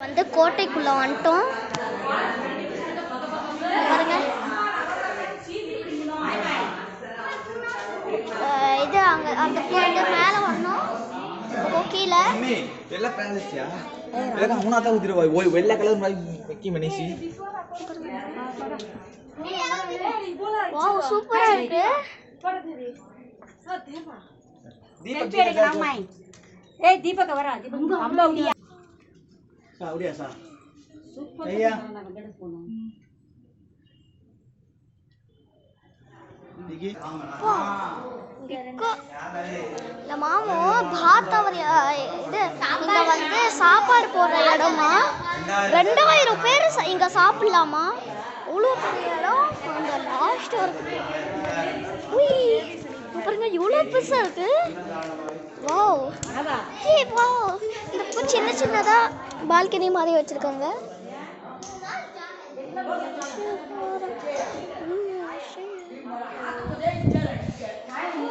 வந்து கோட்டைக்குள்ள வந்துட்டோம் பாருங்க. இது அங்க அந்த கோட்டை மேல வரணும். கீழே வெள்ளை பேலஸ்யா வெள்ளை மூணாவது ஊத்திடுவா ஓய் வெள்ளை கலர் மாதிரி வெக்கி மனிஷி. வாவ் சூப்பரா இருக்கு. ஏய் தீபக் வரா தீபக் அம்மா உடியா சா உடியா சா ஐயா दिखी இந்த மாமு பாத்தவர் இது இங்க வந்து சாப்பாடு போடுற இடமா 2000 பேர் இங்க சாப்பிடலாமா? அவ்வளோ பெரிய இடம். அந்த லாஸ்ட் வரைக்கும் பாருங்க இவ்வளோ பெருசா இருக்கு. Wow hey wow. இந்த சின்ன சின்னதா பால்கனி மாதிரி வச்சிருக்காங்க.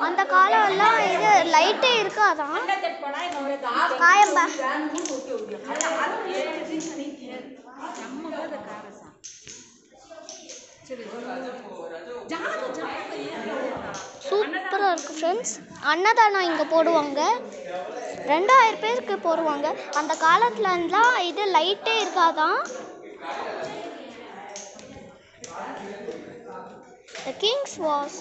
அந்த காலம் எல்லாம் இது லைட்டே இருக்காதான். காயம்பா சூப்பரா இருக்கு ஃப்ரெண்ட்ஸ். அன்னதானம் இங்க போடுவாங்க. 2000 பேருக்கு போடுவாங்க. அந்த காலத்துல எல்லாம் இது லைட்டே இருக்காதான். The king's was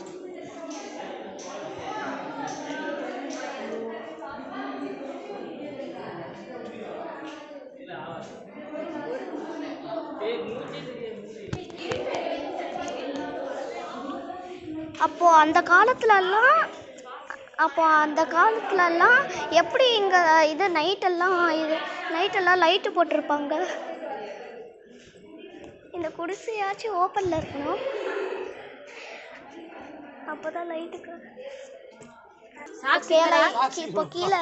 அப்போ அந்த காலத்துலலாம் எப்படி இங்கே இது நைட்டெல்லாம் லைட்டு போட்டிருப்பாங்க. இந்த குடிசையாச்சும் ஓப்பனில் இருக்கணும், அப்போ தான் லைட்டுக்கு. இப்போ கீழே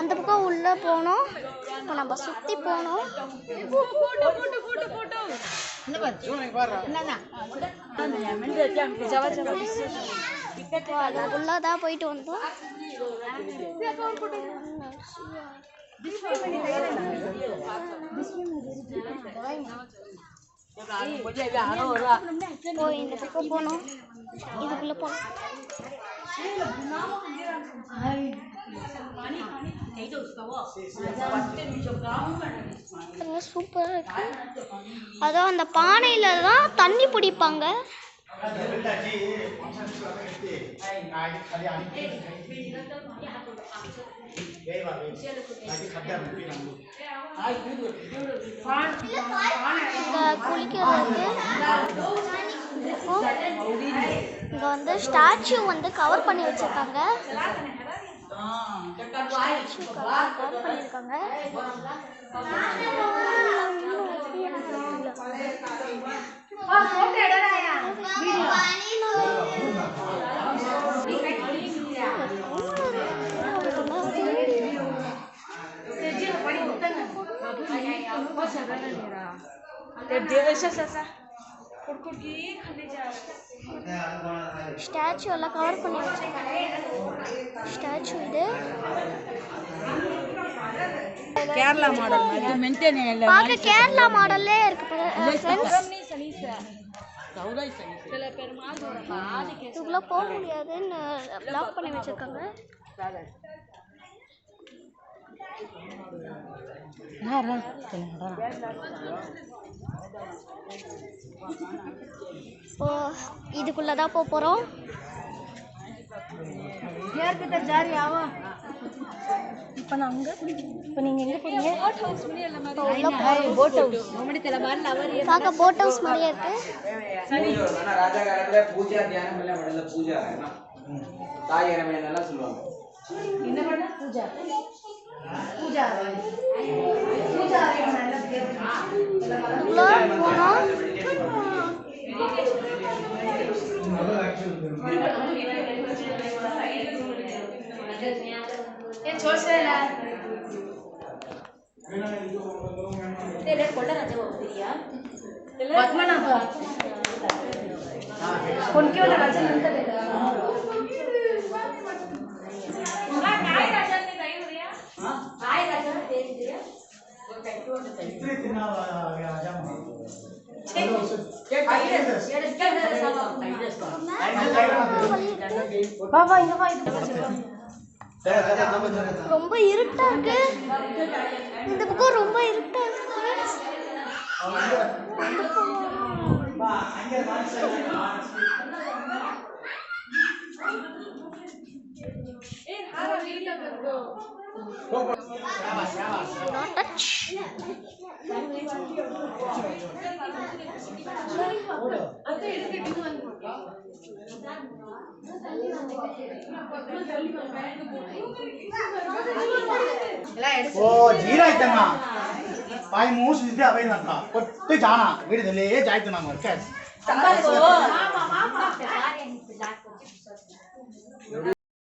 அந்த பக்கம் உள்ள போனோம். இப்போ நம்ம சுத்தி போனோம். உள்ளதான் போயிட்டு வந்தோம். இந்த பக்கம் போனோம். இதுக்குள்ள போனோம். சூப்பரா இருக்கு. அதான் அந்த பானையில தான் தண்ணி பிடிப்பாங்க. குளிக்கிறதுக்கு இங்க வந்து ஸ்டாச்சு வந்து கவர் பண்ணி வச்சிருக்காங்க. கவர் பண்ணிருக்காங்க. ஸ்டாச்சு எல்லாம் கவர் பண்ணி வச்சிருக்காங்க. ஸ்டாச்சு இது கேரளா மாடல் மாதிரி மெயின்டெய்ன் இல்ல, பாக்க கேரளா மாடல்லே இருக்கு फ्रेंड्स. இதுக்குள்ள போக முடியாதுன்னு லாக் பண்ணி வச்சிருக்காங்க. இப்போ இதுக்குள்ளதான் போறோம். இப்போ நீங்க எங்க போறீங்க? பார்க்க போட் ஹவுஸ் மாதிரியே இருக்கு. ராஜா காலத்துல பூஜா தியானம் எல்லாம் பண்ணல. பூஜா தாய் இறைவன் எல்லாம் சொல்லுவாங்க. என்ன பண்ண பூஜா பூஜா பூஜா पद्मनाभ कोणके वाला राजा नंतर ரொம்ப இருட்டா இருக்கு. இந்த பக்கம் ரொம்ப இருட்டா இருக்கு. ఓ జీరా అయితేనా పాయి మూసి దిద్దే అవైందంట కొట్టి జానా వీడి తెలియ జాయితున్నాను